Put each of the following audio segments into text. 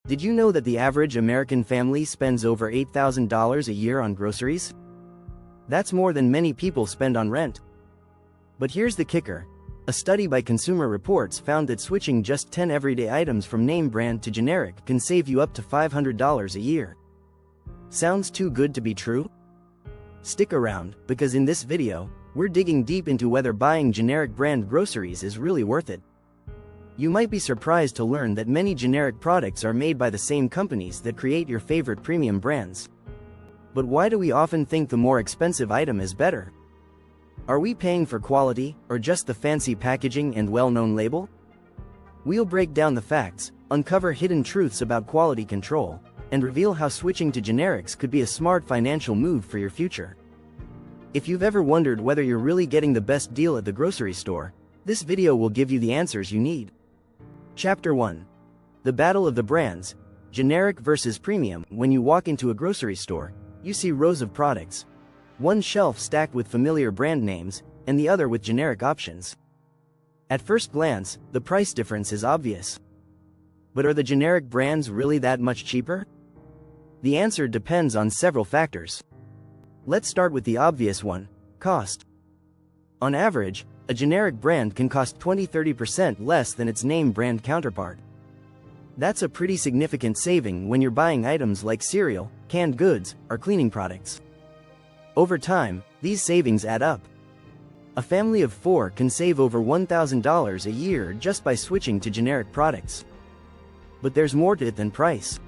Did you know that the average American family spends over $8,000 a year on groceries? That's more than many people spend on rent. But here's the kicker. A study by Consumer Reports found that switching just 10 everyday items from name brand to generic can save you up to $500 a year. Sounds too good to be true? Stick around, because in this video, we're digging deep into whether buying generic brand groceries is really worth it. You might be surprised to learn that many generic products are made by the same companies that create your favorite premium brands. But why do we often think the more expensive item is better? Are we paying for quality, or just the fancy packaging and well-known label? We'll break down the facts, uncover hidden truths about quality control, and reveal how switching to generics could be a smart financial move for your future. If you've ever wondered whether you're really getting the best deal at the grocery store, this video will give you the answers you need. Chapter 1. The Battle of the Brands, Generic versus Premium. When you walk into a grocery store, you see rows of products. One shelf stacked with familiar brand names, and the other with generic options. At first glance, the price difference is obvious. But are the generic brands really that much cheaper? The answer depends on several factors. Let's start with the obvious one: cost. On average, a generic brand can cost 20–30% less than its name brand counterpart. That's a pretty significant saving when you're buying items like cereal, canned goods, or cleaning products. Over time, these savings add up. A family of 4 can save over $1,000 a year just by switching to generic products. But there's more to it than price.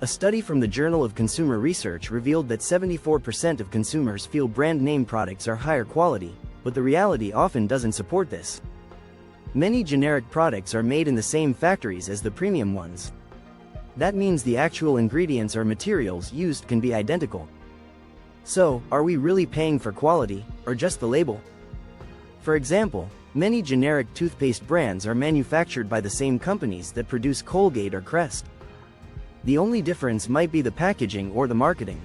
A study from the Journal of Consumer Research revealed that 74% of consumers feel brand name products are higher quality, but the reality often doesn't support this. Many generic products are made in the same factories as the premium ones. That means the actual ingredients or materials used can be identical. So, are we really paying for quality, or just the label? For example, many generic toothpaste brands are manufactured by the same companies that produce Colgate or Crest. The only difference might be the packaging or the marketing.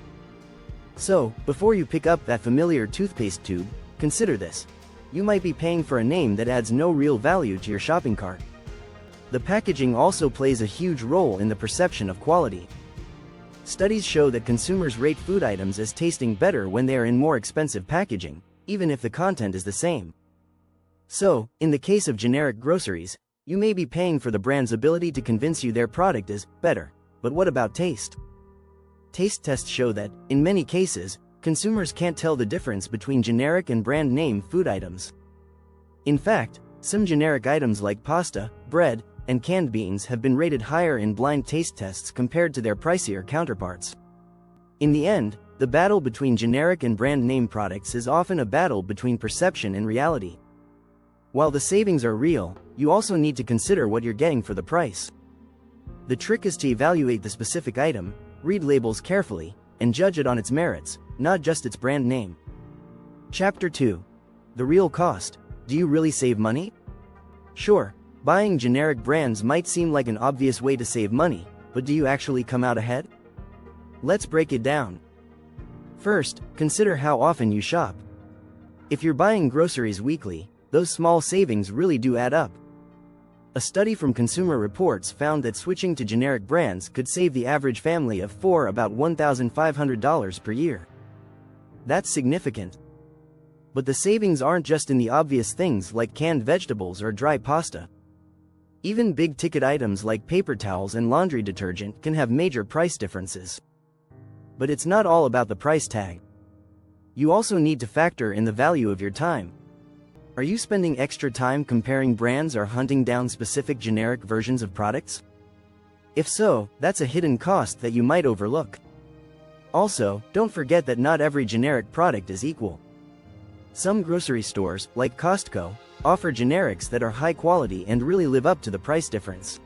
So, before you pick up that familiar toothpaste tube, consider this. You might be paying for a name that adds no real value to your shopping cart. The packaging also plays a huge role in the perception of quality. Studies show that consumers rate food items as tasting better when they are in more expensive packaging, even if the content is the same. So, in the case of generic groceries, you may be paying for the brand's ability to convince you their product is better. But what about taste? Taste tests show that, in many cases, consumers can't tell the difference between generic and brand name food items. In fact, some generic items like pasta, bread, and canned beans have been rated higher in blind taste tests compared to their pricier counterparts. In the end, the battle between generic and brand name products is often a battle between perception and reality. While the savings are real, you also need to consider what you're getting for the price. The trick is to evaluate the specific item, read labels carefully, and judge it on its merits, not just its brand name. Chapter 2. The Real Cost. Do you really save money? Sure, buying generic brands might seem like an obvious way to save money, but do you actually come out ahead? Let's break it down. First, consider how often you shop. If you're buying groceries weekly, those small savings really do add up. A study from Consumer Reports found that switching to generic brands could save the average family of 4 about $1,500 per year. That's significant. But the savings aren't just in the obvious things like canned vegetables or dry pasta. Even big-ticket items like paper towels and laundry detergent can have major price differences. But it's not all about the price tag. You also need to factor in the value of your time. Are you spending extra time comparing brands or hunting down specific generic versions of products? If so, that's a hidden cost that you might overlook. Also, don't forget that not every generic product is equal. Some grocery stores, like Costco, offer generics that are high quality and really live up to the price difference.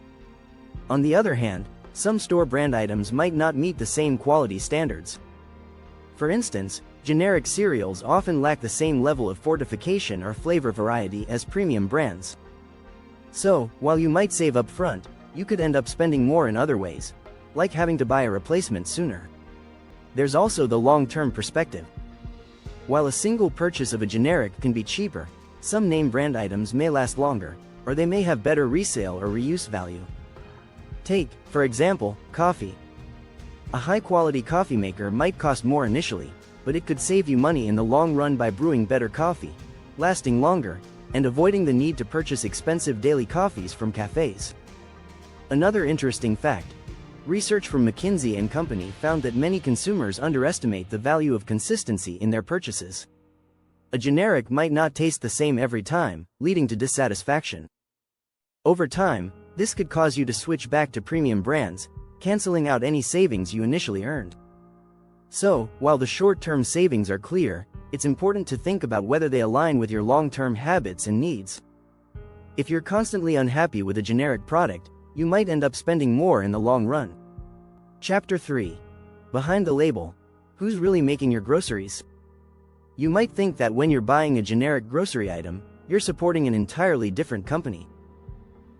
On the other hand, some store brand items might not meet the same quality standards. For instance, generic cereals often lack the same level of fortification or flavor variety as premium brands. So, while you might save up front, you could end up spending more in other ways, like having to buy a replacement sooner. There's also the long-term perspective. While a single purchase of a generic can be cheaper, some name brand items may last longer, or they may have better resale or reuse value. Take, for example, coffee. A high-quality coffee maker might cost more initially, but it could save you money in the long run by brewing better coffee, lasting longer, and avoiding the need to purchase expensive daily coffees from cafes. Another interesting fact: research from McKinsey & Company found that many consumers underestimate the value of consistency in their purchases. A generic might not taste the same every time, leading to dissatisfaction. Over time, this could cause you to switch back to premium brands, canceling out any savings you initially earned. So, while the short-term savings are clear, it's important to think about whether they align with your long-term habits and needs. If you're constantly unhappy with a generic product, you might end up spending more in the long run. Chapter 3. Behind the label. Who's really making your groceries? You might think that when you're buying a generic grocery item, you're supporting an entirely different company.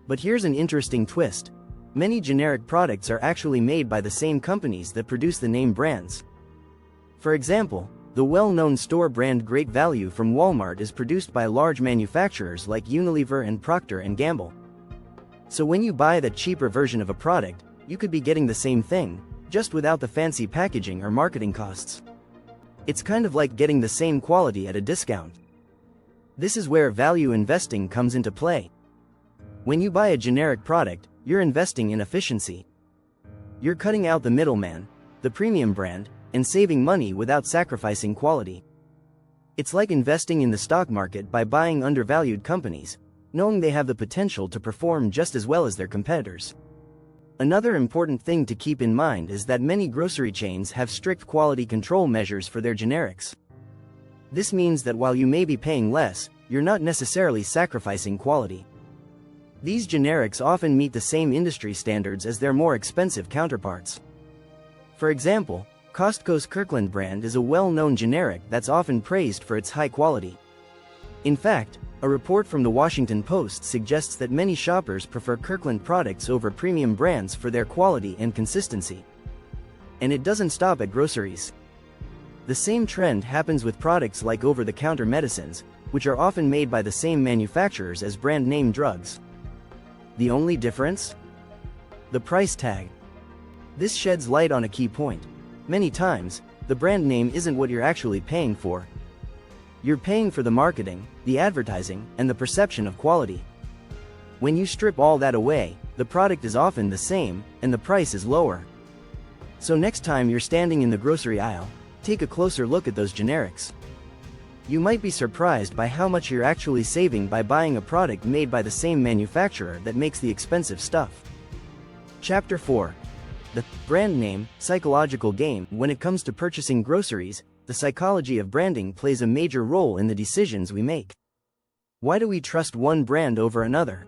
But here's an interesting twist. Many generic products are actually made by the same companies that produce the name brands. For example, the well-known store brand Great Value from Walmart is produced by large manufacturers like Unilever and Procter & Gamble. So when you buy the cheaper version of a product, you could be getting the same thing, just without the fancy packaging or marketing costs. It's kind of like getting the same quality at a discount. This is where value investing comes into play. When you buy a generic product, you're investing in efficiency. You're cutting out the middleman, the premium brand, and saving money without sacrificing quality. It's like investing in the stock market by buying undervalued companies, knowing they have the potential to perform just as well as their competitors. Another important thing to keep in mind is that many grocery chains have strict quality control measures for their generics. This means that while you may be paying less, you're not necessarily sacrificing quality. These generics often meet the same industry standards as their more expensive counterparts. For example, Costco's Kirkland brand is a well-known generic that's often praised for its high quality. In fact, a report from the Washington Post suggests that many shoppers prefer Kirkland products over premium brands for their quality and consistency. And it doesn't stop at groceries. The same trend happens with products like over-the-counter medicines, which are often made by the same manufacturers as brand-name drugs. The only difference? The price tag. This sheds light on a key point. Many times, the brand name isn't what you're actually paying for. You're paying for the marketing, the advertising, and the perception of quality. When you strip all that away, the product is often the same, and the price is lower. So next time you're standing in the grocery aisle, take a closer look at those generics. You might be surprised by how much you're actually saving by buying a product made by the same manufacturer that makes the expensive stuff. Chapter 4. The brand name psychological game. When it comes to purchasing groceries, the psychology of branding plays a major role in the decisions we make. Why do we trust one brand over another?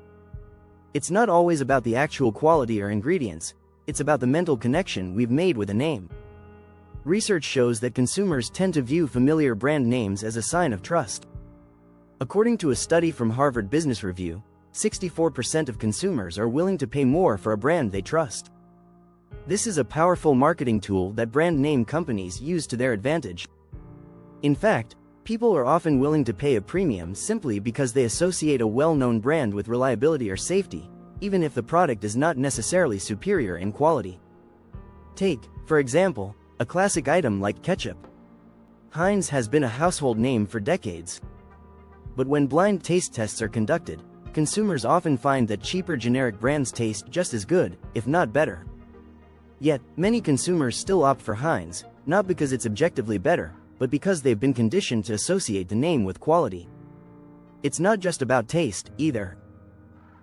It's not always about the actual quality or ingredients, it's about the mental connection we've made with a name. Research shows that consumers tend to view familiar brand names as a sign of trust. According to a study from Harvard Business Review, 64% of consumers are willing to pay more for a brand they trust. This is a powerful marketing tool that brand name companies use to their advantage. In fact, people are often willing to pay a premium simply because they associate a well-known brand with reliability or safety, even if the product is not necessarily superior in quality. Take, for example, a classic item like ketchup. Heinz has been a household name for decades. But when blind taste tests are conducted, consumers often find that cheaper generic brands taste just as good, if not better. Yet, many consumers still opt for Heinz, not because it's objectively better, but because they've been conditioned to associate the name with quality. It's not just about taste, either.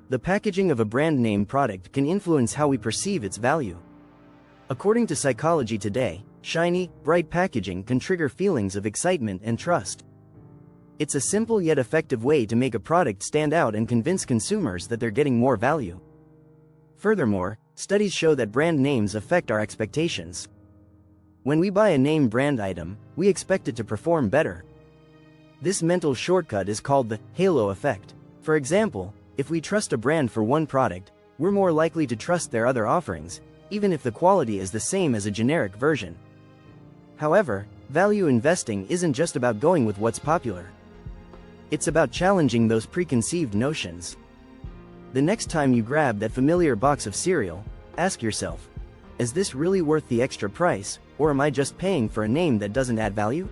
The packaging of a brand name product can influence how we perceive its value. According to Psychology Today, shiny, bright packaging can trigger feelings of excitement and trust. It's a simple yet effective way to make a product stand out and convince consumers that they're getting more value. Furthermore, studies show that brand names affect our expectations. When we buy a name brand item, we expect it to perform better. This mental shortcut is called the halo effect. For example, if we trust a brand for one product, we're more likely to trust their other offerings, even if the quality is the same as a generic version. However, value investing isn't just about going with what's popular. It's about challenging those preconceived notions. The next time you grab that familiar box of cereal, Ask yourself, is this really worth the extra price, or am I just paying for a name that doesn't add value?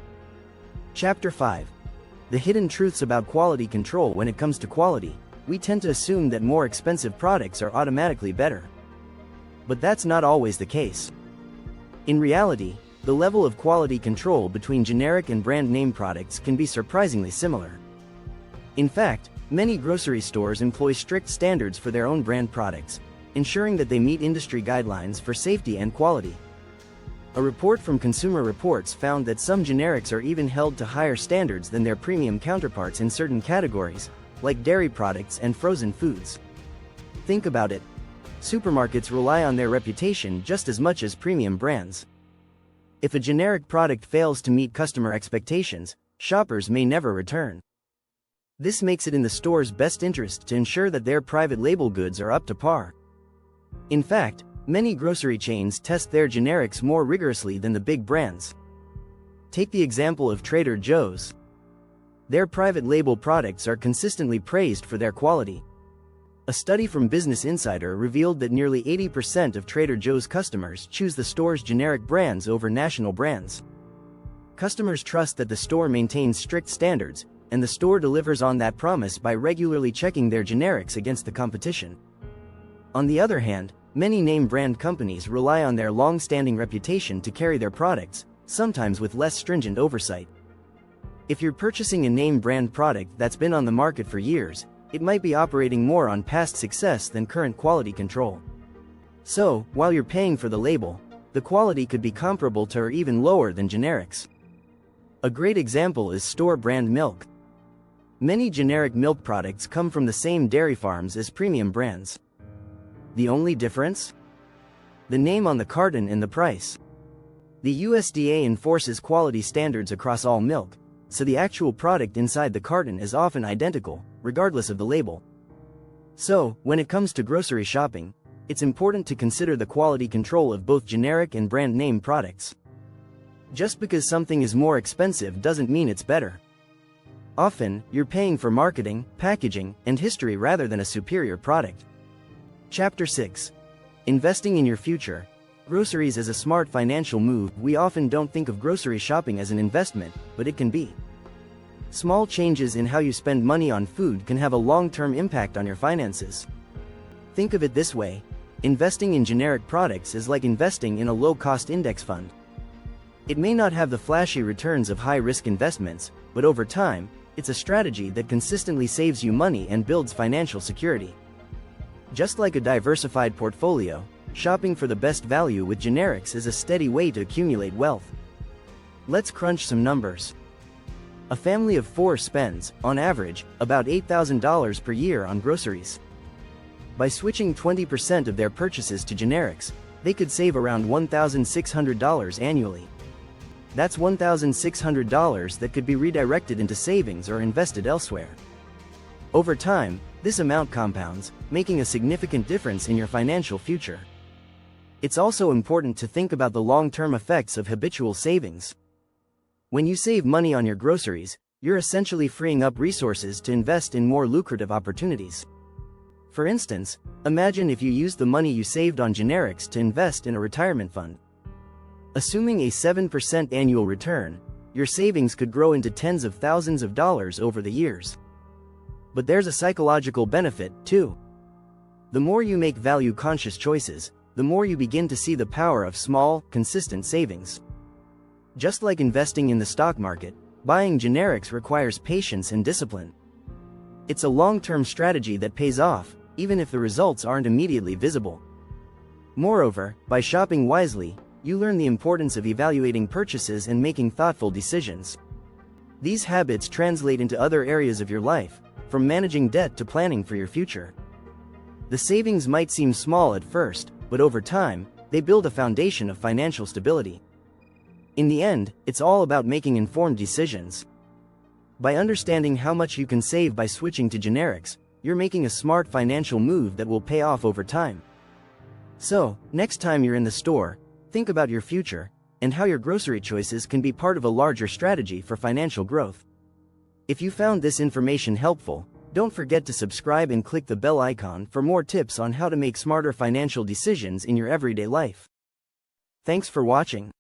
Chapter 5. The hidden truths about quality control. When it comes to quality, we tend to assume that more expensive products are automatically better. But that's not always the case. In reality, the level of quality control between generic and brand name products can be surprisingly similar. In fact, many grocery stores employ strict standards for their own brand products, ensuring that they meet industry guidelines for safety and quality. A report from Consumer Reports found that some generics are even held to higher standards than their premium counterparts in certain categories, like dairy products and frozen foods. Think about it. Supermarkets rely on their reputation just as much as premium brands. If a generic product fails to meet customer expectations, shoppers may never return. This makes it in the store's best interest to ensure that their private label goods are up to par. In fact, many grocery chains test their generics more rigorously than the big brands. Take the example of Trader Joe's. Their private label products are consistently praised for their quality. A study from Business Insider revealed that nearly 80% of Trader Joe's customers choose the store's generic brands over national brands. Customers trust that the store maintains strict standards, and the store delivers on that promise by regularly checking their generics against the competition. On the other hand, many name brand companies rely on their long-standing reputation to carry their products, sometimes with less stringent oversight. If you're purchasing a name brand product that's been on the market for years, it might be operating more on past success than current quality control. So, while you're paying for the label, the quality could be comparable to or even lower than generics. A great example is store brand milk. Many generic milk products come from the same dairy farms as premium brands. The only difference? The name on the carton and the price. The USDA enforces quality standards across all milk, so the actual product inside the carton is often identical, regardless of the label. So, when it comes to grocery shopping, it's important to consider the quality control of both generic and brand name products. Just because something is more expensive doesn't mean it's better. Often, you're paying for marketing, packaging, and history rather than a superior product. Chapter 6. Investing in your future. Groceries is a smart financial move. We often don't think of grocery shopping as an investment, but it can be. Small changes in how you spend money on food can have a long-term impact on your finances. Think of it this way: investing in generic products is like investing in a low-cost index fund. It may not have the flashy returns of high-risk investments, but over time, it's a strategy that consistently saves you money and builds financial security. Just like a diversified portfolio, shopping for the best value with generics is a steady way to accumulate wealth. Let's crunch some numbers. A family of 4 spends, on average, about $8,000 per year on groceries. By switching 20% of their purchases to generics, they could save around $1,600 annually. That's $1,600 that could be redirected into savings or invested elsewhere. Over time, this amount compounds, making a significant difference in your financial future. It's also important to think about the long-term effects of habitual savings. When you save money on your groceries, you're essentially freeing up resources to invest in more lucrative opportunities. For instance, imagine if you used the money you saved on generics to invest in a retirement fund. Assuming a 7% annual return, your savings could grow into tens of thousands of dollars over the years. But there's a psychological benefit, too. The more you make value-conscious choices, the more you begin to see the power of small, consistent savings. Just like investing in the stock market, buying generics requires patience and discipline. It's a long-term strategy that pays off, even if the results aren't immediately visible. Moreover, by shopping wisely, you learn the importance of evaluating purchases and making thoughtful decisions. These habits translate into other areas of your life, from managing debt to planning for your future. The savings might seem small at first, but over time, they build a foundation of financial stability. In the end, it's all about making informed decisions. By understanding how much you can save by switching to generics, you're making a smart financial move that will pay off over time. So, next time you're in the store, think about your future, and how your grocery choices can be part of a larger strategy for financial growth. If you found this information helpful, Don't forget to subscribe and click the bell icon for more tips on how to make smarter financial decisions in your everyday life. Thanks for watching.